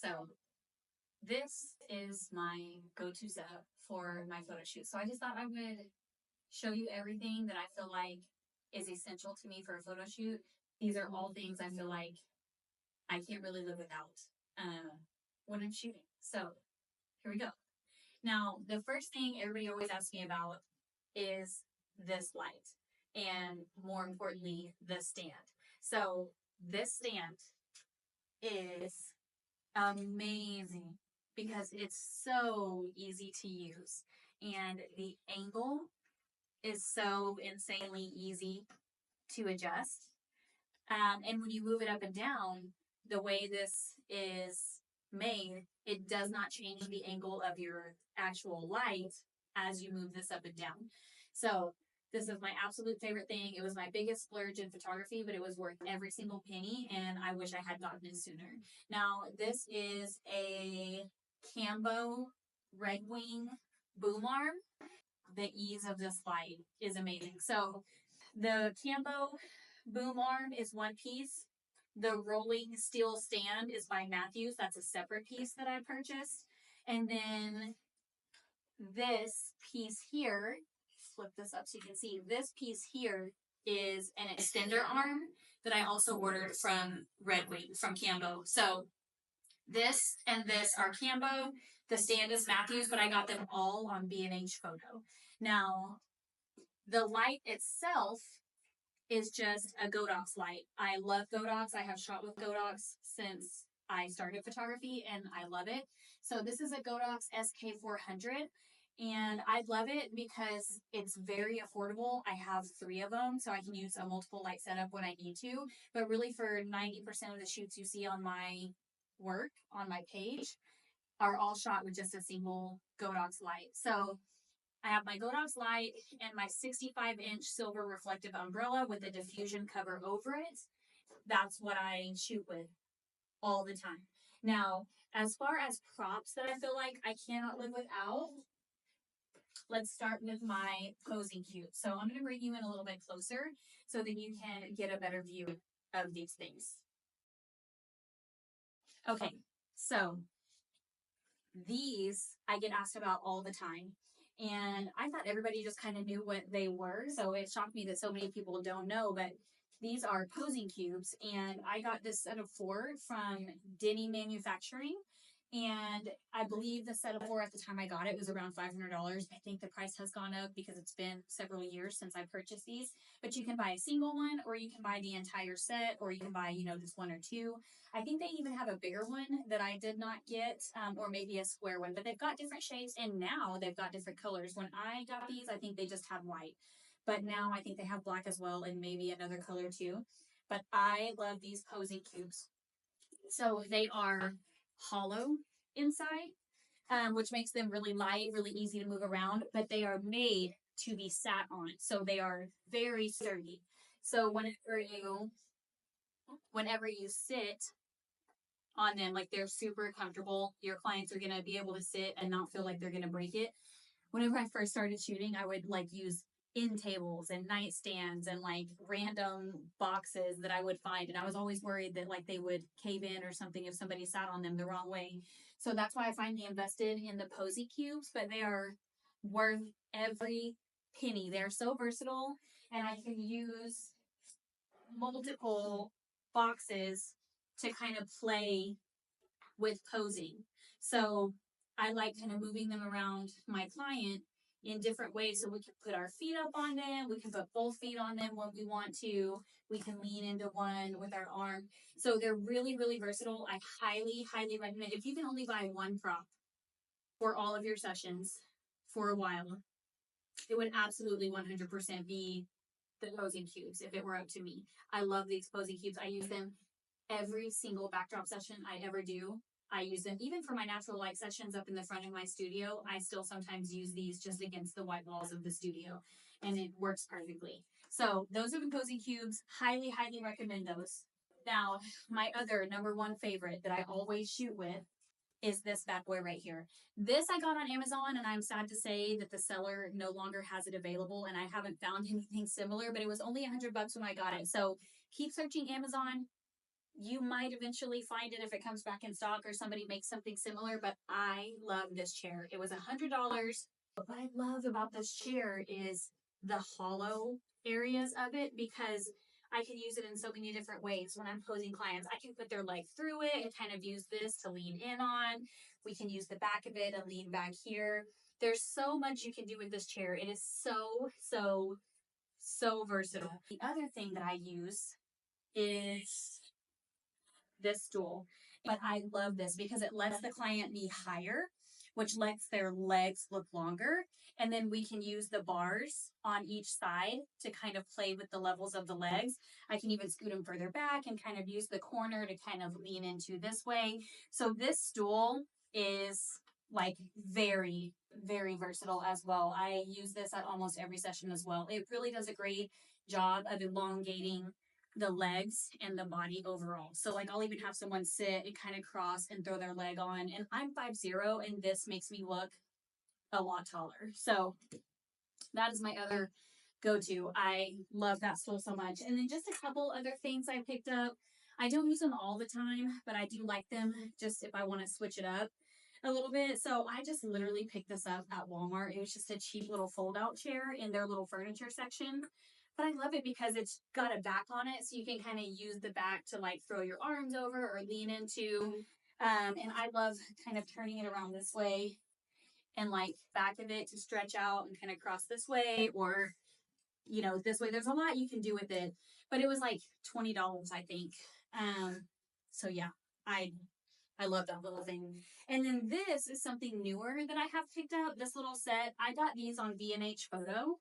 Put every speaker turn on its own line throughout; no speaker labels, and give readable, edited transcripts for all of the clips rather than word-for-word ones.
So this is my go-to setup for my photo shoot. So I just thought I would show you everything that I feel like is essential to me for a photo shoot. These are all things I feel like I can't really live without when I'm shooting. So here we go. Now, the first thing everybody always asks me about is this light, and more importantly, the stand. So this stand is amazing because it's so easy to use, and the angle is so insanely easy to adjust. And when you move it up and down, the way this is made, it does not change the angle of your actual light as you move this up and down. So this is my absolute favorite thing. It was my biggest splurge in photography, but it was worth every single penny, and I wish I had gotten it sooner. Now, this is a Cambo Red Wing boom arm. The ease of this light is amazing. So the Cambo boom arm is one piece. The rolling steel stand is by Matthews. That's a separate piece that I purchased. And then this piece here, flip this up so you can see, this piece here is an extender arm that I also ordered from Red Wing, from Cambo. So this and this are Cambo. The stand is Matthews, but I got them all on B&H Photo. Now, the light itself is just a Godox light. I love Godox. I have shot with Godox since I started photography, and I love it. So this is a Godox SK400, and I love it because it's very affordable. I have 3 of them, so I can use a multiple light setup when I need to. But really, for 90% of the shoots you see on my work, on my page, are all shot with just a single Godox light. So I have my Godox Light and my 65-inch silver reflective umbrella with a diffusion cover over it. That's what I shoot with all the time. Now, as far as props that I feel like I cannot live without, let's start with my posing cube. So I'm going to bring you in a little bit closer so that you can get a better view of these things. Okay, so these I get asked about all the time. And I thought everybody just kind of knew what they were. So it shocked me that so many people don't know. But these are posing cubes. And I got this set of 4 from Denny Manufacturing. And I believe the set of 4 at the time I got it was around $500. I think the price has gone up because it's been several years since I purchased these. But you can buy a single one, or you can buy the entire set, or you can buy, just 1 or 2. I think they even have a bigger one that I did not get, or maybe a square one. But they've got different shapes, and now they've got different colors. When I got these, I think they just had white. But now I think they have black as well, and maybe another color too. But I love these posing cubes. So they are hollow inside, which makes them really light, really easy to move around, but they are made to be sat on. So they are very sturdy. So whenever you sit on them, like, they're super comfortable. Your clients are going to be able to sit and not feel like they're going to break it. Whenever I first started shooting, I would use end tables and nightstands and random boxes that I would find. And I was always worried that they would cave in or something if somebody sat on them the wrong way. So that's why I finally invested in the Posy cubes, but they are worth every penny. They're so versatile, and I can use multiple boxes to kind of play with posing. So I like kind of moving them around my client in different ways. So we can put our feet up on them. We can put both feet on them when we want to. We can lean into one with our arm. So they're really, really versatile. I highly, highly recommend, if you can only buy 1 prop for all of your sessions for a while, it would absolutely 100% be the posing cubes if it were up to me. I love these posing cubes. I use them every single backdrop session I ever do. I use them even for my natural light sessions up in the front of my studio. I still sometimes use these just against the white walls of the studio, and it works perfectly. So those are the posing cubes. Highly, highly recommend those. Now, my other number 1 favorite that I always shoot with is this bad boy right here. This I got on Amazon, and I'm sad to say that the seller no longer has it available, and I haven't found anything similar, but it was only $100 when I got it. So keep searching Amazon. You might eventually find it if it comes back in stock or somebody makes something similar, but I love this chair. It was $100. But what I love about this chair is the hollow areas of it, because I can use it in so many different ways. When I'm posing clients, I can put their leg through it and kind of use this to lean in on. We can use the back of it and lean back here. There's so much you can do with this chair. It is so versatile. The other thing that I use is this stool. But I love this because it lets the client be higher, which lets their legs look longer. And then we can use the bars on each side to kind of play with the levels of the legs. I can even scoot them further back and kind of use the corner to kind of lean into this way. So this stool is like very versatile as well. I use this at almost every session as well. It really does a great job of elongating the legs and the body overall. So like I'll even have someone sit and kind of cross and throw their leg on, and I'm 5'0", and this makes me look a lot taller. So that is my other go-to. I love that stool so much. And then just a couple other things I picked up. I don't use them all the time, but I do like them just if I want to switch it up a little bit. So I just literally picked this up at Walmart. It was just a cheap little fold-out chair in their little furniture section. But I love it because it's got a back on it, so you can kind of use the back to like throw your arms over or lean into. And I love kind of turning it around this way and like back of it to stretch out and kind of cross this way, or this way. There's a lot you can do with it, but it was like $20, I think. So yeah, I love that little thing. And then this is something newer that I have picked up. This little set, I got these on B&H Photo.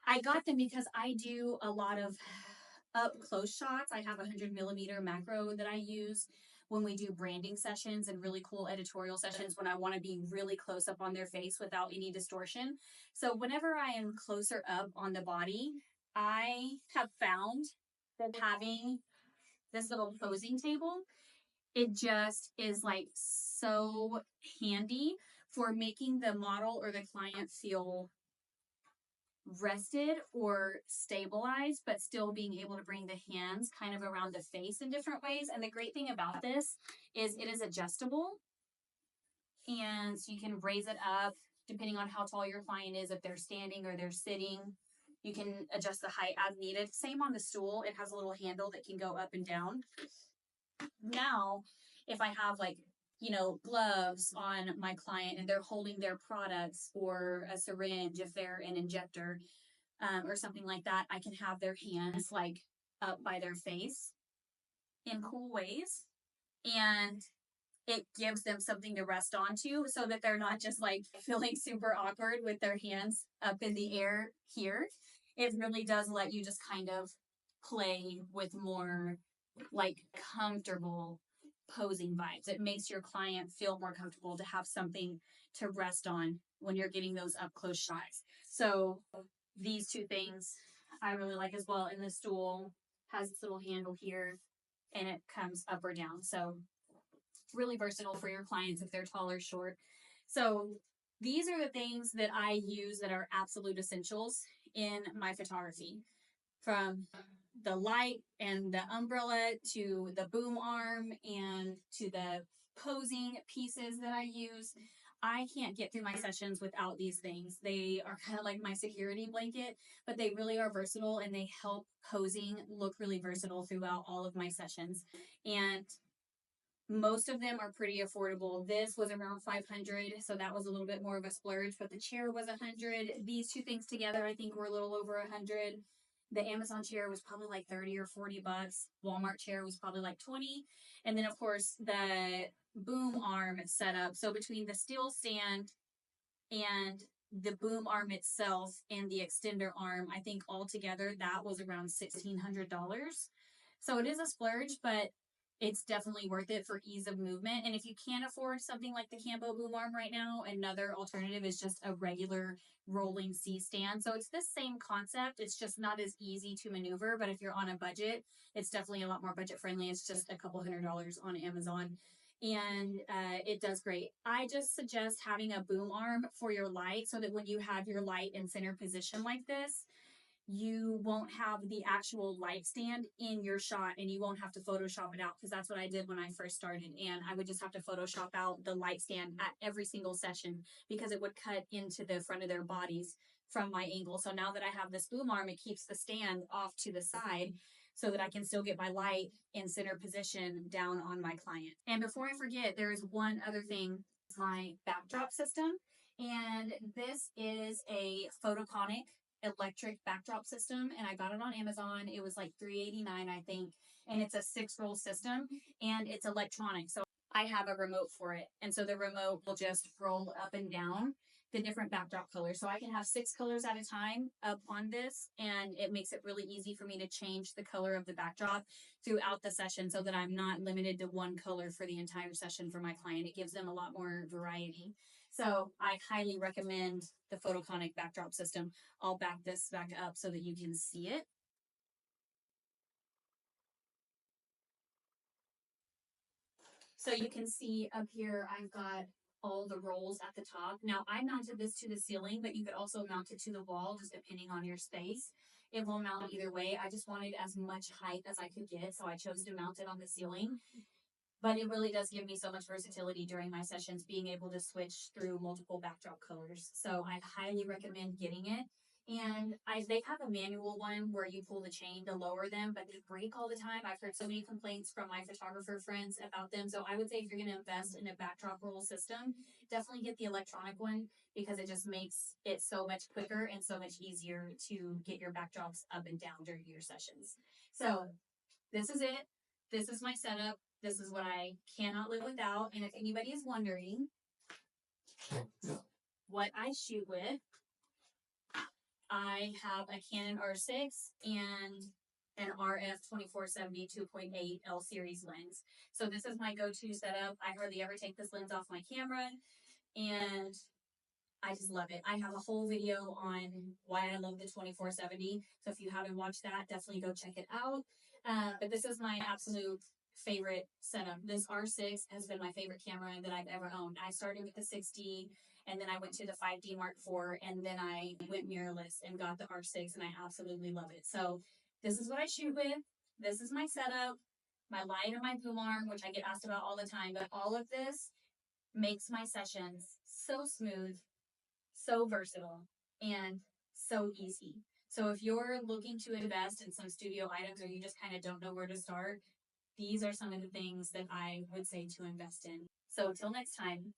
I got them because I do a lot of up close shots. I have a 100mm macro that I use when we do branding sessions and really cool editorial sessions, when I want to be really close up on their face without any distortion. So whenever I am closer up on the body, I have found that having this little posing table, it just is like so handy for making the model or the client feel rested or stabilized, but still being able to bring the hands kind of around the face in different ways. And the great thing about this is it is adjustable, and so you can raise it up depending on how tall your client is. If they're standing or they're sitting, you can adjust the height as needed. Same on the stool. It has a little handle that can go up and down. Now, if I have gloves on my client and they're holding their products or a syringe, if they're an injector, or something like that, I can have their hands like up by their face in cool ways. And it gives them something to rest onto so that they're not just like feeling super awkward with their hands up in the air here. It really does let you just kind of play with more like comfortable posing vibes. It makes your client feel more comfortable to have something to rest on when you're getting those up close shots. So these two things I really like as well. And the stool has this little handle here and it comes up or down. So really versatile for your clients if they're tall or short. So these are the things that I use that are absolute essentials in my photography, from the light and the umbrella to the boom arm and to the posing pieces that I use. I can't get through my sessions without these things. They are kind of like my security blanket, but they really are versatile and they help posing look really versatile throughout all of my sessions. And most of them are pretty affordable. This was around $500, so that was a little bit more of a splurge, but the chair was $100. These two things together, I think, were a little over $100. The Amazon chair was probably like $30 or $40. Walmart chair was probably like $20. And then, of course, the boom arm setup. So between the steel stand and the boom arm itself and the extender arm, I think altogether that was around $1,600. So it is a splurge, but it's definitely worth it for ease of movement. And if you can't afford something like the Cambo boom arm right now, another alternative is just a regular rolling C-stand. So it's the same concept. It's just not as easy to maneuver. But if you're on a budget, it's definitely a lot more budget friendly. It's just a couple $100 on Amazon. And it does great. I just suggest having a boom arm for your light so that when you have your light in center position like this, you won't have the actual light stand in your shot and you won't have to Photoshop it out, because that's what I did when I first started. And I would just have to Photoshop out the light stand at every single session because it would cut into the front of their bodies from my angle. So now that I have this boom arm, it keeps the stand off to the side so that I can still get my light in center position down on my client. And before I forget, there is one other thing, my backdrop system. And this is a Fotoconic electric backdrop system, and I got it on Amazon. It was like $3.89, I think, and it's a 6-roll system and it's electronic. So I have a remote for it, and so the remote will just roll up and down the different backdrop colors. So I can have 6 colors at a time up on this, and it makes it really easy for me to change the color of the backdrop throughout the session so that I'm not limited to one color for the entire session for my client. It gives them a lot more variety. So I highly recommend the Fotoconic backdrop system. I'll back this back up so that you can see it. So you can see up here, I've got all the rolls at the top. Now I mounted this to the ceiling, but you could also mount it to the wall, just depending on your space. It will mount either way. I just wanted as much height as I could get, so I chose to mount it on the ceiling. But it really does give me so much versatility during my sessions, being able to switch through multiple backdrop colors. So I highly recommend getting it. And they have a manual one where you pull the chain to lower them, but they break all the time. I've heard so many complaints from my photographer friends about them. So I would say if you're going to invest in a backdrop roll system, definitely get the electronic one, because it just makes it so much quicker and so much easier to get your backdrops up and down during your sessions. So this is it. This is my setup. This is what I cannot live without. And if anybody is wondering what I shoot with, I have a Canon R6 and an RF 2470 2.8 L series lens. So this is my go-to setup. I hardly ever take this lens off my camera, and I just love it. I have a whole video on why I love the 2470. So if you haven't watched that, definitely go check it out. But this is my absolute favorite setup. This R6 has been my favorite camera that I've ever owned. I started with the 6D, and then I went to the 5D Mark IV, and then I went mirrorless and got the R6, and I absolutely love it. So this is what I shoot with. This is my setup, my light and my boom arm, which I get asked about all the time. But all of this makes my sessions so smooth, so versatile, and so easy. So if you're looking to invest in some studio items, or you just kind of don't know where to start, these are some of the things that I would say to invest in. So till next time.